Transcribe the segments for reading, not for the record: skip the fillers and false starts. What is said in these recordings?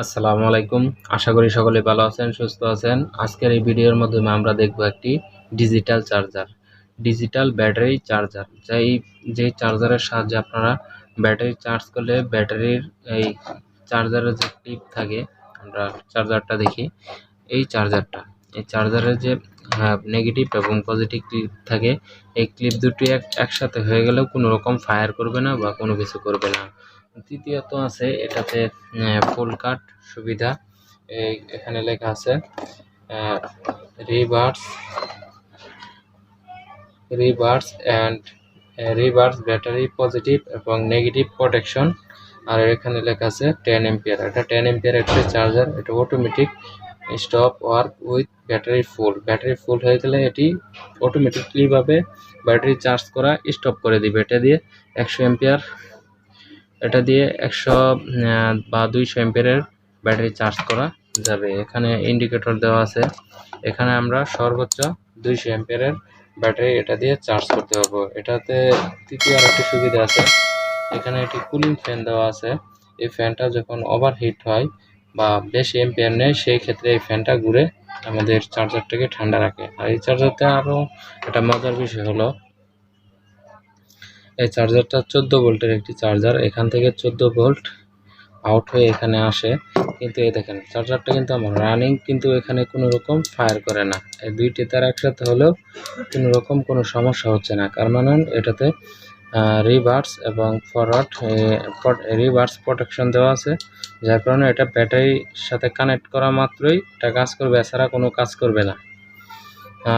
আসসালামু আলাইকুম। আশা করি সকলে ভালো আছেন, সুস্থ আছেন। আজকের এই ভিডিওর মাধ্যমে আমরা দেখব একটি digital charger, digital battery charger. যে চার্জারের সাহায্যে আপনারা ব্যাটারি চার্জ করলে ব্যাটারির এই চার্জারের যে ক্লিপ থাকে, আমরা চার্জারটা দেখি। এই চার্জারের যে নেগেটিভ এবং পজিটিভ ক্লিপ থাকে, এই ক্লিপ দুটি একসাথে হয়ে গেলেও কোনো রকম ফায়ার করবে না বা কোনো কিছু করবে না। দ্বিতীয়ত আছে এটাতে ফুল কাট সুবিধা। এখানে লেখা আছে reverse reverse and reverse battery positive এবং নেগেটিভ প্রোটেকশন। আর এখানে লেখা আছে 10 এম্পিয়ার। এটা 10 এম্পিয়ার একটি চার্জার। এটা automatic stop work with battery full হয়ে গেলে এটি অটোমেটিকলি ভাবে ব্যাটারি চার্জ করা স্টপ করে দিবে। এটা দিয়ে 100 বা 200 এম্পিয়ারের ব্যাটারি চার্জ করা যাবে। এখানে ইন্ডিকেটর দেওয়া আছে। এখানে আমরা সর্বোচ্চ 200 এম্পিয়ারের ব্যাটারি এটা দিয়ে চার্জ করতে পারবো। এটাতে তৃতীয় আরেকটি সুবিধা আছে, এখানে একটি কুলিং ফ্যান দেওয়া আছে। এই ফ্যানটা যখন ওভারহিট হয় বা বেশি এম্পিয়ার নেয়, সেই ক্ষেত্রে এই ফ্যানটা ঘুরে আমাদের চার্জারটাকে ঠান্ডা রাখে। আর এই চার্জারটা আরও একটা মজার বিষয় হলো, এই চার্জারটা 14 ভোল্টের একটি চার্জার। এখান থেকে 14 ভোল্ট আউট হয়ে এখানে আসে। কিন্তু এই দেখেন চার্জারটা কিন্তু আমার রানিং, কিন্তু এখানে কোনো রকম ফায়ার করে না। এই দুইটি তার একসাথে হলেও কোনো রকম কোনো সমস্যা হচ্ছে না। কারণ এটাতে রিভার্স এবং ফরওয়ার্ড রিভার্স প্রোটেকশন দেওয়া আছে, যার কারণে এটা ব্যাটারির সাথে কানেক্ট করা মাত্রই এটা কাজ করবে, এছাড়া কোনো কাজ করবে না।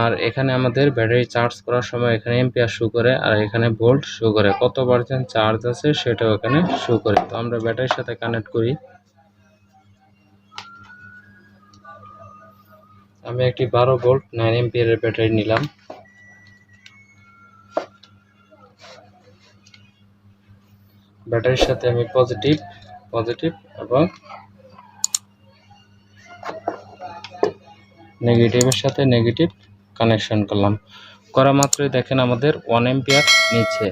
আর এখানে আমাদের ব্যাটারি চার্জ করার সময় এখানে এম্পিয়ার শো করে, আর এখানে ভোল্ট শো করে, কত পার্সেন্ট চার্জ আছে সেটাও এখানে শো করে। তো আমরা ব্যাটারির সাথে কানেক্ট করি। আমি একটি 12 ভোল্ট 9 এম্পিয়ারের ব্যাটারি নিলাম। ব্যাটারির সাথে আমি পজিটিভ এবং নেগেটিভের সাথে নেগেটিভ কানেকশন করলাম। করা মাত্রই দেখেন আমাদের 1 এম্পিয়ার নিচ্ছে,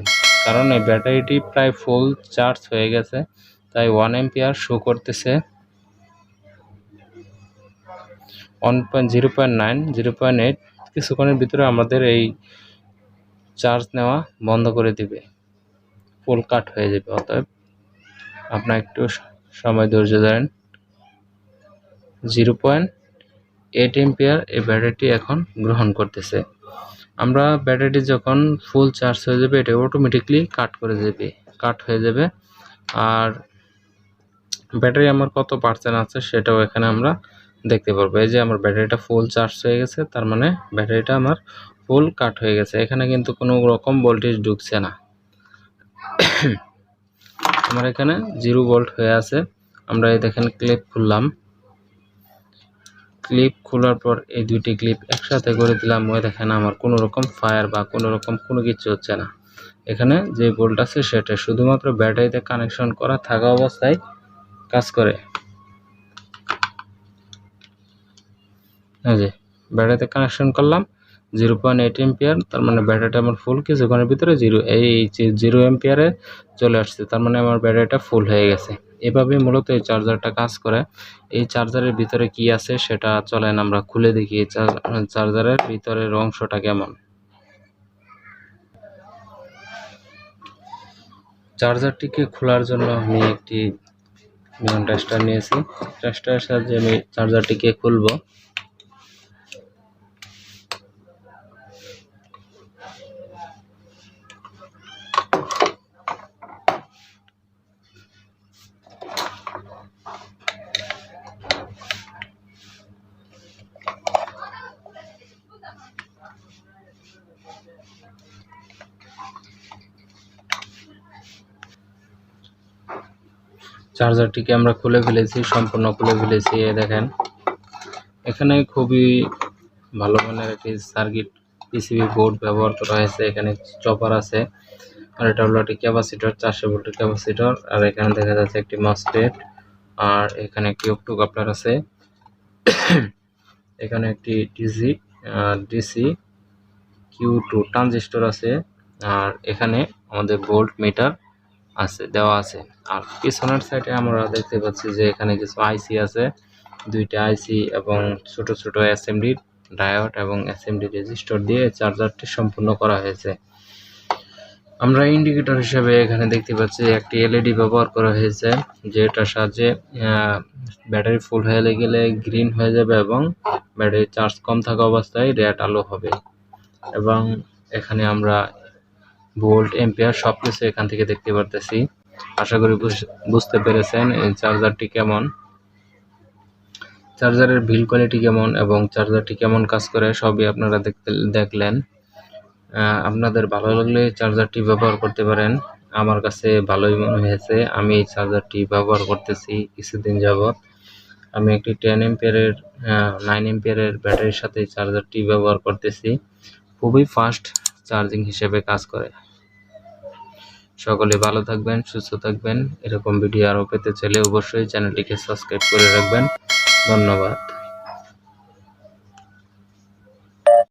কারণ এই ব্যাটারিটি প্রায় ফুল চার্জ হয়ে গেছে, তাই 1 এম্পিয়ার শো করতেছে। 0.9 0.8 কিছুক্ষণের ভিতরে আমাদের এই চার্জ নেওয়া বন্ধ করে দিবে, ফুল কাট হয়ে যাবে। অতএব আপনার একটু সময় ধৈর্য ধরেন। 0.8 এম্পিয়ার এই ব্যাটারিটি এখন গ্রহণ করতেছে। আমরা ব্যাটারিটি যখন ফুল চার্জ হয়ে যাবে, এটা অটোমেটিকলি কাট হয়ে যাবে। আর ব্যাটারি আমার কত পার্সেন্ট আছে সেটাও এখানে আমরা দেখতে পারবো। এই যে আমার ব্যাটারিটা ফুল চার্জ হয়ে গেছে, তার মানে ব্যাটারিটা আমার ফুল কাট হয়ে গেছে। এখানে কিন্তু কোনো রকম ভোল্টেজ ঢুকছে না, আমার এখানে 0 ভোল্ট হয়ে আছে। আমরা এই দেখেন ক্লিপ খুললাম, ক্লিপ খোলার পর এই দুইটি ক্লিপ একসাথে করে দিলাম। ওই দেখেন আমার কোনো রকম ফায়ার বা কোনো রকম কোনো কিছু হচ্ছে না। এখানে যে ভোল্ট আছে সেটা শুধুমাত্র ব্যাটারিতে কানেকশন করা থাকা অবস্থায় কাজ করে। এই যে ব্যাটারিতে কানেকশন করলাম 0.8 এম্পিয়ার, তার মানে ব্যাটারিটা আমার ফুল। কিছুক্ষণের ভিতরে 0 এম্পিয়ারে চলে আসছে, তার মানে আমার ব্যাটারিটা ফুল হয়ে গেছে। এভাবে মূলত এই চার্জারটা কাজ করে। এই চার্জারের ভিতরে কি আছে সেটা চলেন আমরা খুলে দেখি। চার্জারের ভিতরের অংশটা কেমন। চার্জারটিকে খোলার জন্য আমি একটি টেস্টার নিয়েছি। টেস্টারের সাহায্যে আমি চার্জারটিকে খুলবো। চার্জারটিকে আমরা খুলে ফেলেছি, সম্পূর্ণ খুলে ফেলেছি। দেখেন এখানে খুবই ভালো মানের একটি সার্কিট পিসিবি বোর্ড ব্যবহার করা হয়েছে। এখানে চপার আছে, আর এটা হলো একটি ক্যাপাসিটর, 400 ভোল্টের ক্যাপাসিটর। আর এখানে দেখা যাচ্ছে একটি মসফেট, আর এখানে একটি অপটো কাপলার আছে। এখানে একটি ডিসি Q2 ট্রানজিস্টর আছে। আর এখানে আমাদের ভোল্ট মিটার দেওয়া আছে। আর পিছনের সাইডে আমরা দেখতে পাচ্ছি যে এখানে কিছু আইসি আছে, 2টা আইসি এবং ছোট ছোট এসএমডি ডায়োড এবং এসএমডি রেজিস্টর দিয়ে চার্জারটি সম্পূর্ণ করা হয়েছে। আমরা ইন্ডিকেটর হিসেবে এখানে দেখতে পাচ্ছি একটি এলইডি ব্যবহার করা হয়েছে, যেটার সাহায্যে ব্যাটারি ফুল হয়ে গেলে গ্রিন হয়ে যাবে এবং ব্যাটারি চার্জ কম থাকা অবস্থায় রেড আলো হবে। এবং এখানে আমরা ভোল্ট এম্পিয়ার সবকিছু এখান থেকে দেখতে পারতেছি। আশা করি বুঝতে পেরেছেন এই চার্জারটি কেমন, চার্জারের বিল্ড কোয়ালিটি কেমন এবং চার্জারটি কেমন কাজ করে সবই আপনারা দেখলেন। আপনাদের ভালো লাগলে চার্জারটি ব্যবহার করতে পারেন। আমার কাছে ভালোই মনে হয়েছে, আমি এই চার্জারটি ব্যবহার করতেছি কিছুদিন যাবৎ। আমি একটি 10 এম্পিয়ারের 9 এম্পিয়ারের ব্যাটারির সাথে চার্জারটি ব্যবহার করতেছি। খুবই ফাস্ট চার্জিং হিসেবে কাজ করে। সকলে ভালো থাকবেন, সুস্থ থাকবেন। এরকম ভিডিও আরও পেতে চাইলে অবশ্যই চ্যানেলটিকে সাবস্ক্রাইব করে রাখবেন। ধন্যবাদ।